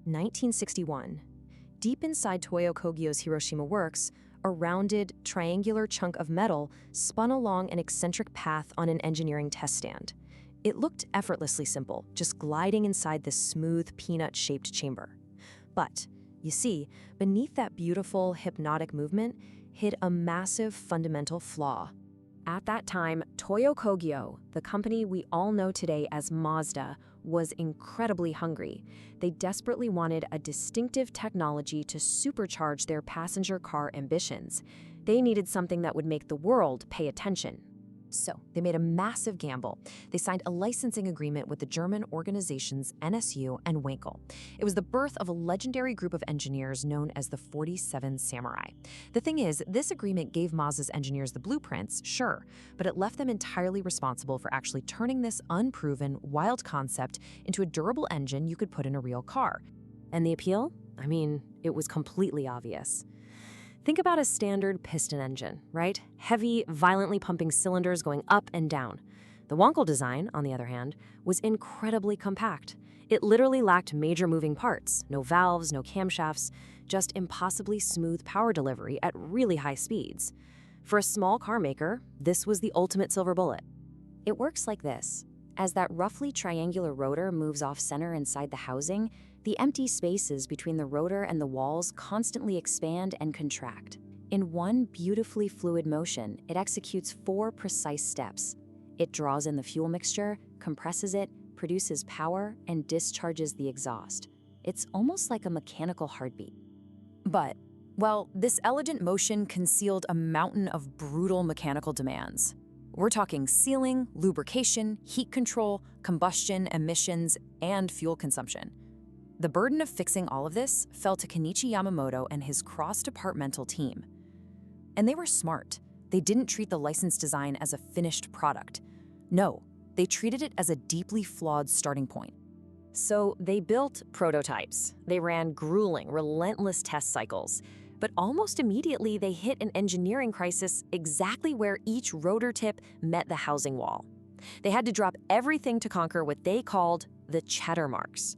1961. Deep inside Toyo Kogyo's Hiroshima works, a rounded, triangular chunk of metal spun along an eccentric path on an engineering test stand. It looked effortlessly simple, just gliding inside this smooth, peanut-shaped chamber. But, you see, beneath that beautiful, hypnotic movement hid a massive fundamental flaw. At that time, Toyo Kogyo, the company we all know today as Mazda, was incredibly hungry. They desperately wanted a distinctive technology to supercharge their passenger car ambitions. They needed something that would make the world pay attention. So, they made a massive gamble. They signed a licensing agreement with the German organizations NSU and Wankel. It was the birth of a legendary group of engineers known as the 47 Samurai. The thing is, this agreement gave Mazda's engineers the blueprints, sure, but it left them entirely responsible for actually turning this unproven, wild concept into a durable engine you could put in a real car. And the appeal? I mean, it was completely obvious. Think about a standard piston engine, right? Heavy, violently pumping cylinders going up and down. The Wankel design, on the other hand, was incredibly compact. It literally lacked major moving parts, no valves, no camshafts, just impossibly smooth power delivery at really high speeds. For a small car maker, this was the ultimate silver bullet. It works like this. As that roughly triangular rotor moves off-center inside the housing, the empty spaces between the rotor and the walls constantly expand and contract. In one beautifully fluid motion, it executes 4 precise steps. It draws in the fuel mixture, compresses it, produces power, and discharges the exhaust. It's almost like a mechanical heartbeat. But, well, this elegant motion concealed a mountain of brutal mechanical demands. We're talking sealing, lubrication, heat control, combustion, emissions, and fuel consumption. The burden of fixing all of this fell to Kenichi Yamamoto and his cross-departmental team. And they were smart. They didn't treat the licensed design as a finished product. No, they treated it as a deeply flawed starting point. So they built prototypes. They ran grueling, relentless test cycles. But almost immediately, they hit an engineering crisis exactly where each rotor tip met the housing wall. They had to drop everything to conquer what they called the chatter marks.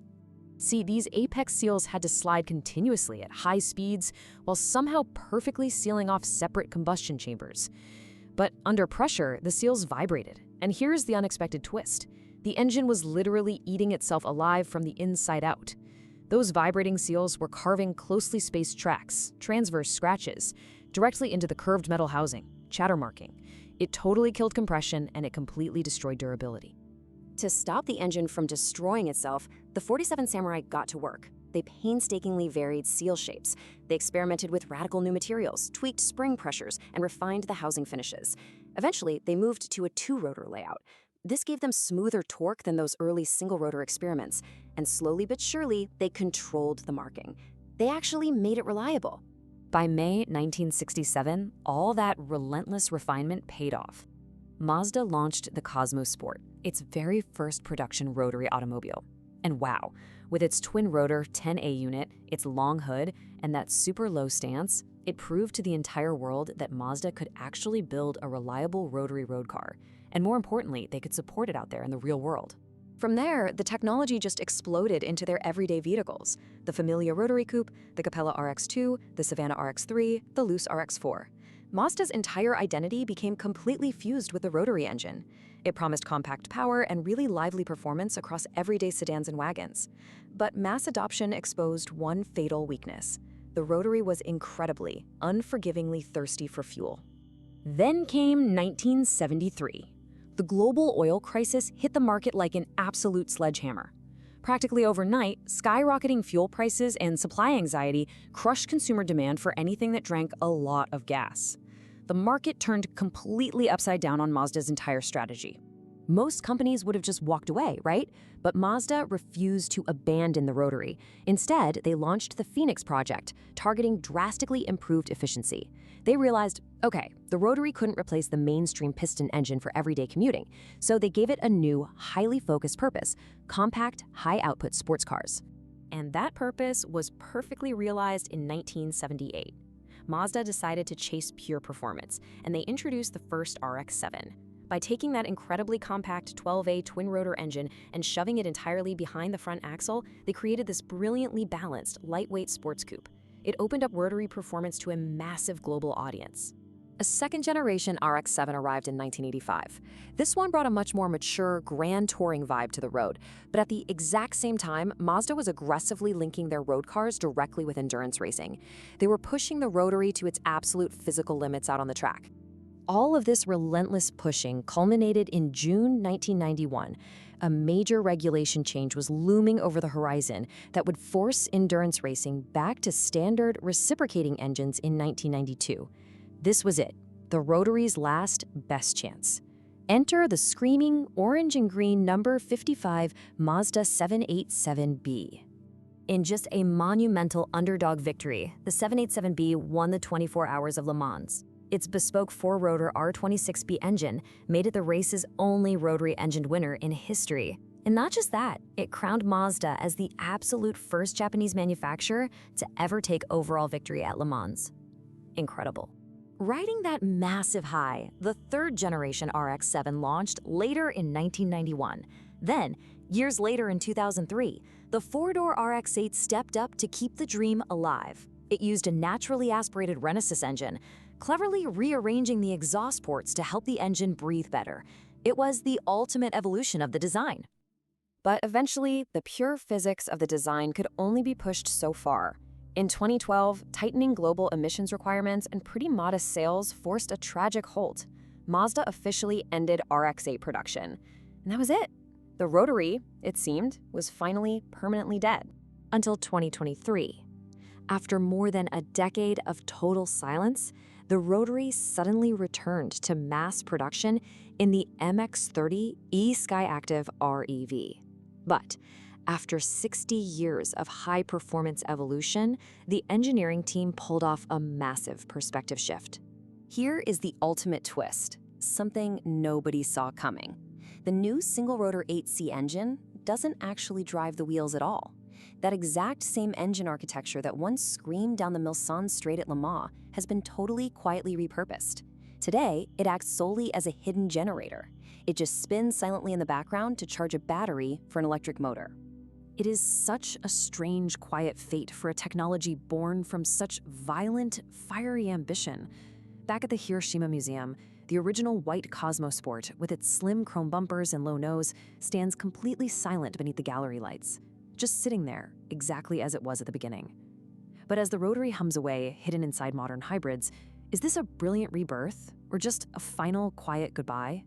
See, these apex seals had to slide continuously at high speeds while somehow perfectly sealing off separate combustion chambers. But under pressure, the seals vibrated. And here's the unexpected twist. The engine was literally eating itself alive from the inside out. Those vibrating seals were carving closely spaced tracks, transverse scratches, directly into the curved metal housing, chatter marking. It totally killed compression and it completely destroyed durability. To stop the engine from destroying itself, the 47 Samurai got to work. They painstakingly varied seal shapes. They experimented with radical new materials, tweaked spring pressures, and refined the housing finishes. Eventually, they moved to a 2-rotor layout. This gave them smoother torque than those early single-rotor experiments, and slowly but surely, they controlled the marking. They actually made it reliable. By May 1967, all that relentless refinement paid off. Mazda launched the Cosmo Sport, its very first production rotary automobile. And wow, with its twin-rotor 10A unit, its long hood, and that super low stance, it proved to the entire world that Mazda could actually build a reliable rotary road car. And more importantly, they could support it out there in the real world. From there, the technology just exploded into their everyday vehicles. The Familia Rotary Coupe, the Capella RX-2, the Savannah RX-3, the Luce RX-4. Mazda's entire identity became completely fused with the rotary engine. It promised compact power and really lively performance across everyday sedans and wagons. But mass adoption exposed one fatal weakness. The rotary was incredibly, unforgivingly thirsty for fuel. Then came 1973. The global oil crisis hit the market like an absolute sledgehammer. Practically overnight, skyrocketing fuel prices and supply anxiety crushed consumer demand for anything that drank a lot of gas. The market turned completely upside down on Mazda's entire strategy. Most companies would have just walked away, right? But Mazda refused to abandon the rotary. Instead, they launched the Phoenix project, targeting drastically improved efficiency. They realized, okay, the rotary couldn't replace the mainstream piston engine for everyday commuting, so they gave it a new, highly focused purpose: compact, high-output sports cars. And that purpose was perfectly realized in 1978. Mazda decided to chase pure performance, and they introduced the first RX-7. By By taking that incredibly compact 12A twin-rotor engine and shoving it entirely behind the front axle, they created this brilliantly balanced, lightweight sports coupe. It opened up rotary performance to a massive global audience. A second-generation RX-7 arrived in 1985. This one brought a much more mature, grand touring vibe to the road, but at the exact same time, Mazda was aggressively linking their road cars directly with endurance racing. They were pushing the Rotary to its absolute physical limits out on the track. All of this relentless pushing culminated in June 1991. A major regulation change was looming over the horizon that would force endurance racing back to standard reciprocating engines in 1992. This was it, the Rotary's last best chance. Enter the screaming orange and green number 55 Mazda 787B. In just a monumental underdog victory, the 787B won the 24 Hours of Le Mans. Its bespoke four-rotor R26B engine made it the race's only rotary-engined winner in history. And not just that, it crowned Mazda as the absolute first Japanese manufacturer to ever take overall victory at Le Mans. Incredible. Riding that massive high, the third-generation RX-7 launched later in 1991. Then, years later in 2003, the four-door RX-8 stepped up to keep the dream alive. It used a naturally aspirated Renesas engine, cleverly rearranging the exhaust ports to help the engine breathe better. It was the ultimate evolution of the design. But eventually, the pure physics of the design could only be pushed so far. In 2012, tightening global emissions requirements and pretty modest sales forced a tragic halt. Mazda officially ended RX-8 production. And that was it. The Rotary, it seemed, was finally permanently dead. Until 2023. After more than a decade of total silence, the Rotary suddenly returned to mass production in the MX-30 e-Skyactiv REV. But after 60 years of high-performance evolution, the engineering team pulled off a massive perspective shift. Here is the ultimate twist, something nobody saw coming. The new single-rotor 8C engine doesn't actually drive the wheels at all. That exact same engine architecture that once screamed down the Mulsanne straight at Le Mans has been totally quietly repurposed. Today, it acts solely as a hidden generator. It just spins silently in the background to charge a battery for an electric motor. It is such a strange, quiet fate for a technology born from such violent, fiery ambition. Back at the Hiroshima Museum, the original white Cosmo Sport, with its slim chrome bumpers and low nose, stands completely silent beneath the gallery lights, just sitting there, exactly as it was at the beginning. But as the Rotary hums away, hidden inside modern hybrids, is this a brilliant rebirth, or just a final, quiet goodbye?